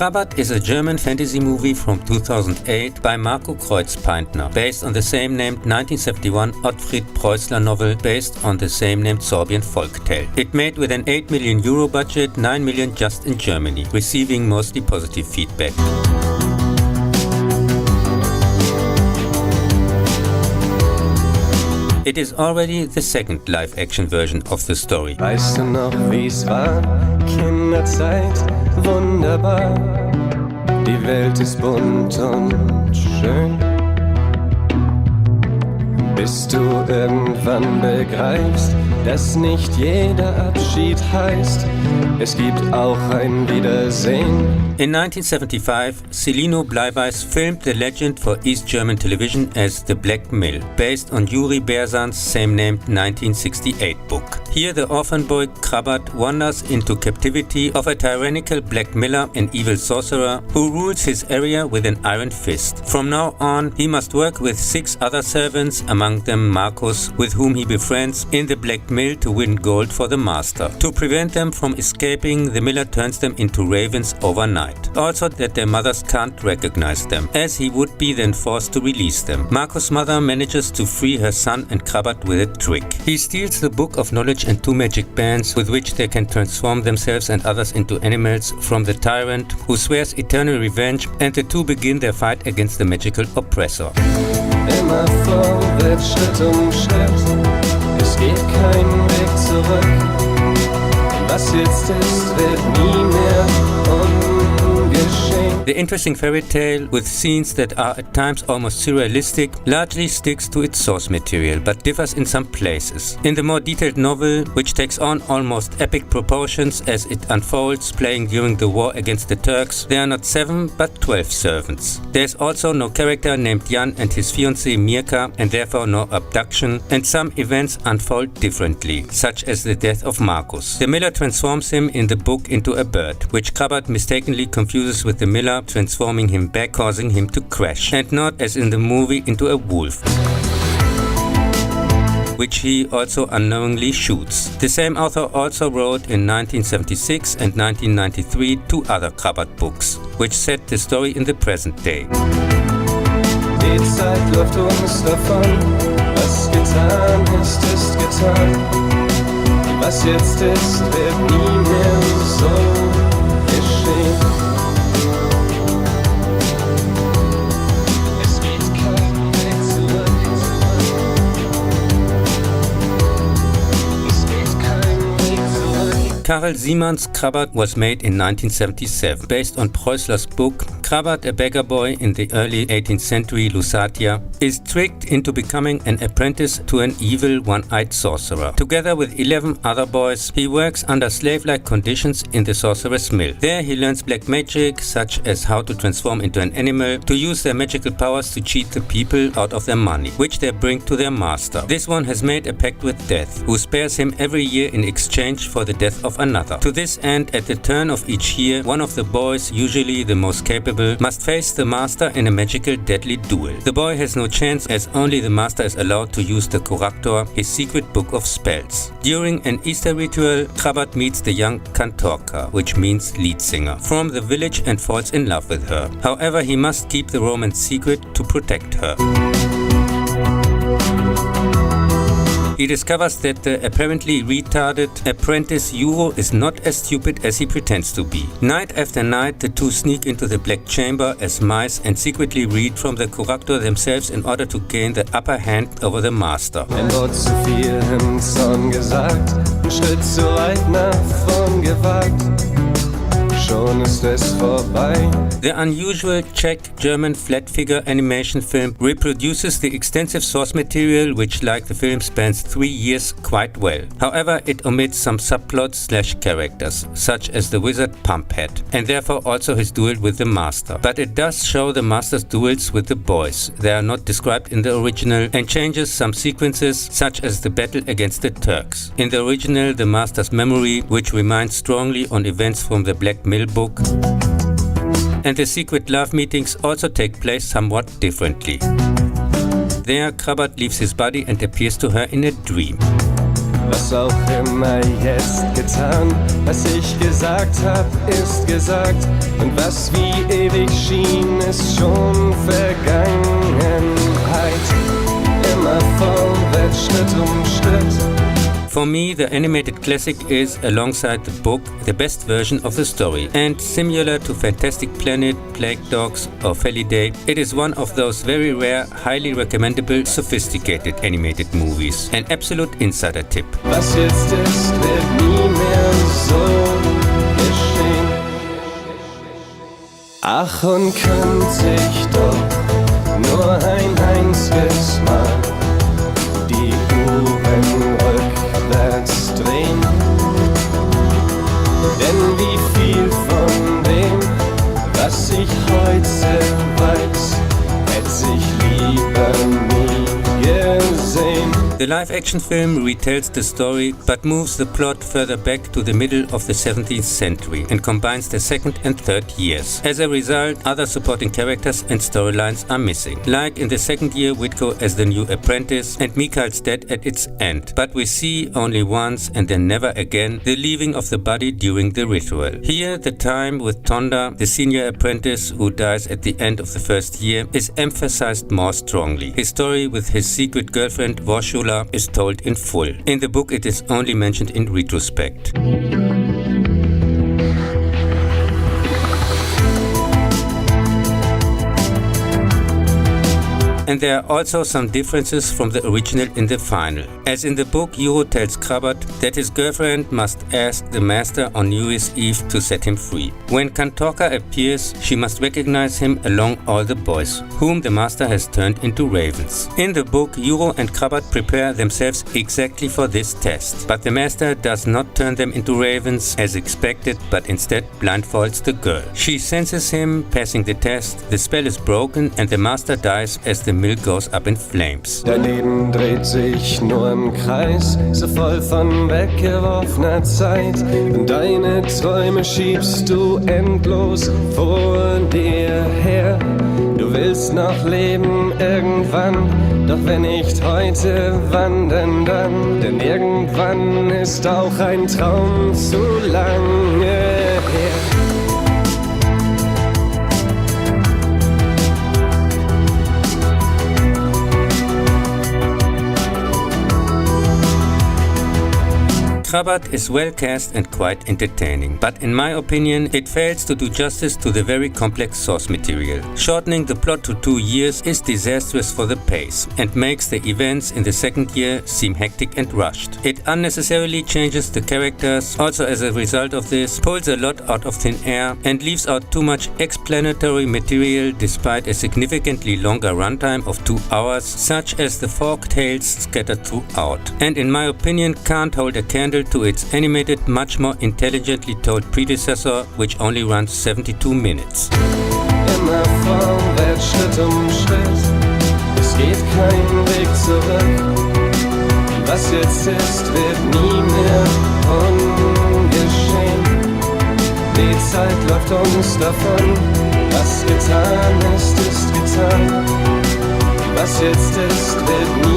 Krabat is a German fantasy movie from 2008 by Marco Kreuzpaintner, based on the same-named 1971 Ottfried Preußler novel based on the same-named Sorbian folktale. It made with an 8 million euro budget, 9 million just in Germany, receiving mostly positive feedback. It is already the second live-action version of the story. Weißt du noch, wie's war? Kinderzeit, wunderbar. Die Welt ist bunt und schön. Bis du irgendwann begreifst, dass nicht jeder Abschied heißt, es gibt auch ein Wiedersehen. In 1975, Celino Bleiweiß filmed the legend for East German television as The Black Mill, based on Yuri Berzan's same-named 1968 book. Here the orphan boy Krabat wanders into captivity of a tyrannical black miller, an evil sorcerer, who rules his area with an iron fist. From now on, he must work with 6 other servants, among them Marcus, with whom he befriends, in the black mill to win gold for the master. To prevent them from escaping, the miller turns them into ravens overnight. Also that their mothers can't recognize them, as he would be then forced to release them. Marcus' mother manages to free her son and Krabat with a trick. He steals the book of knowledge and 2 magic bands with which they can transform themselves and others into animals from the tyrant, who swears eternal revenge, and the two begin their fight against the magical oppressor. Immer vorwärts, Schritt um Schritt, es geht kein Weg zurück. Was jetzt ist, wird nie mehr ungeschehen. The interesting fairy tale, with scenes that are at times almost surrealistic, largely sticks to its source material, but differs in some places. In the more detailed novel, which takes on almost epic proportions as it unfolds, playing during the war against the Turks, there are not 7 but 12 servants. There is also no character named Jan and his fiancée Mirka, and therefore no abduction, and some events unfold differently, such as the death of Marcus. The miller transforms him in the book into a bird, which Krabat mistakenly confuses with the miller, transforming him back, causing him to crash, and not, as in the movie, into a wolf, which he also unknowingly shoots. The same author also wrote in 1976 and 1993 2 other Krabat books, which set the story in the present day. Die Zeit läuft uns davon, was getan ist, ist getan. Was jetzt ist, wird nie mehr so geschehen. Karel Siemans' Krabat was made in 1977, based on Preußler's book. Krabat, a beggar boy in the early 18th century Lusatia, is tricked into becoming an apprentice to an evil one-eyed sorcerer. Together with 11 other boys, he works under slave-like conditions in the sorcerer's mill. There he learns black magic, such as how to transform into an animal, to use their magical powers to cheat the people out of their money, which they bring to their master. This one has made a pact with death, who spares him every year in exchange for the death of another. To this end, at the turn of each year, one of the boys, usually the most capable, must face the master in a magical deadly duel. The boy has no chance, as only the master is allowed to use the Corrector, his secret book of spells. During an Easter ritual, Krabat meets the young Kantorka, which means lead singer, from the village and falls in love with her. However, he must keep the romance secret to protect her. He discovers that the apparently retarded apprentice Juro is not as stupid as he pretends to be. Night after night, the two sneak into the Black Chamber as mice and secretly read from the Corrector themselves in order to gain the upper hand over the master. Ein Wort zu viel im Zorn gesagt, ein Schritt zu weit nach vorn gewagt. Schon ist es vorbei. The unusual Czech-German flat-figure animation film reproduces the extensive source material, which, like the film, spans 3 years quite well. However, it omits some subplots/characters, such as the wizard Pumphead, and therefore also his duel with the master. But it does show the master's duels with the boys. They are not described in the original, and changes some sequences, such as the battle against the Turks. In the original, the master's memory, which reminds strongly on events from the Black Mill book, and the secret love meetings also take place somewhat differently. There, Krabat leaves his body and appears to her in a dream. Was auch immer jetzt getan, was ich gesagt hab, ist gesagt. Und was wie ewig schien, ist schon Vergangenheit. Immer vorwärts, Schritt um Schritt. For me, the animated classic is, alongside the book, the best version of the story. And similar to Fantastic Planet, Plague Dogs or Feliday, it is one of those very rare, highly recommendable, sophisticated animated movies. An absolute Insider-Tipp. Was jetzt ist, wird nie mehr so geschehen. Ach, und könnte ich doch nur ein einziges Mal die Uhren rückwärts drehen. Denn wie viel von dem, was ich heute weiß, hätte ich lieber nie gesehen. The live-action film retells the story but moves the plot further back to the middle of the 17th century and combines the second and third years. As a result, other supporting characters and storylines are missing, like in the second year Whitco as the new apprentice and Mikhail's death at its end. But we see only once and then never again the leaving of the body during the ritual. Here, the time with Tonda, the senior apprentice who dies at the end of the first year, is emphasized more strongly. His story with his secret girlfriend Vorshula is told in full. In the book it is only mentioned in retrospect. And there are also some differences from the original in the final. As in the book, Yuro tells Krabat that his girlfriend must ask the master on New Year's Eve to set him free. When Kantorka appears, she must recognize him along all the boys, whom the master has turned into ravens. In the book, Yuro and Krabat prepare themselves exactly for this test, but the master does not turn them into ravens as expected, but instead blindfolds the girl. She senses him passing the test, the spell is broken and the master dies as the mill goes up in flames. Dein Leben dreht sich nur im Kreis, so voll von weggeworfener Zeit. Und deine Träume schiebst du endlos vor dir her. Du willst noch leben irgendwann, doch wenn nicht heute, wann denn dann? Denn irgendwann ist auch ein Traum zu lange her. Krabat is well cast and quite entertaining, but in my opinion it fails to do justice to the very complex source material. Shortening the plot to 2 years is disastrous for the pace and makes the events in the second year seem hectic and rushed. It unnecessarily changes the characters, also as a result of this, pulls a lot out of thin air and leaves out too much explanatory material despite a significantly longer runtime of 2 hours, such as the folk tales scattered throughout, and in my opinion can't hold a candle to its animated, much more intelligently told predecessor, which only runs 72 minutes. Immer vorwärts, Schritt um Schritt, es geht kein Weg zurück. Was jetzt ist, wird nie mehr ungeschehen. Die Zeit läuft uns davon, was getan ist, ist getan. Was jetzt ist, wird nie